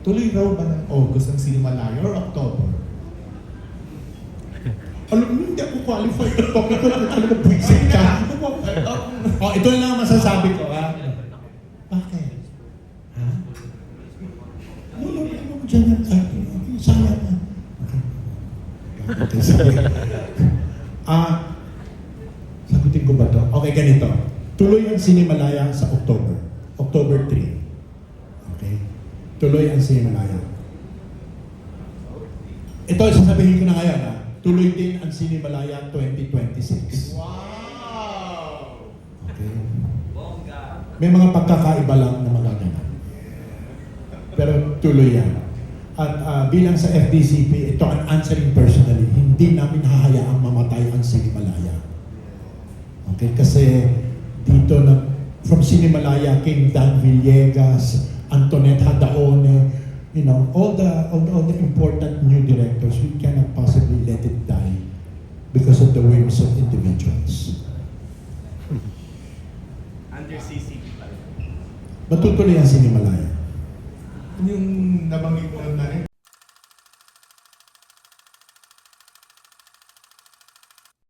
tuloy raw ba ng August ang Cinemalaya or October? Alam mo, hindi ako qualified to talk ito. Alam mo, buwisit ka. Ito lang ang masasabi ko, ha? Bakit? Ha? Wala mo dyan yan. Sayang na. Okay, sige. Sagutin ko ba to? Okay, ganito. Tuloy ang Cinemalaya sa October. October 3. Okay? Tuloy ang Cinemalaya. Ito, sasabihin ko na ngayon, ha? Tuloy din ang Cinemalaya 2026. Wow! Okay? May mga pagkakaiba lang na magaganap. Pero tuloy yan. At bilang sa FDCP, ito ang answering personally, hindi namin hahayaang mamatay ang Cinemalaya. Okay? Kasi dito na, from Cinemalaya came Dan Villegas, Antoinette Hadaone, you know, all the important new directors. We cannot possibly let it die because of the whims of individuals. Under CCP pala. Matutuloy ang Cinemalaya. Yung nabanggit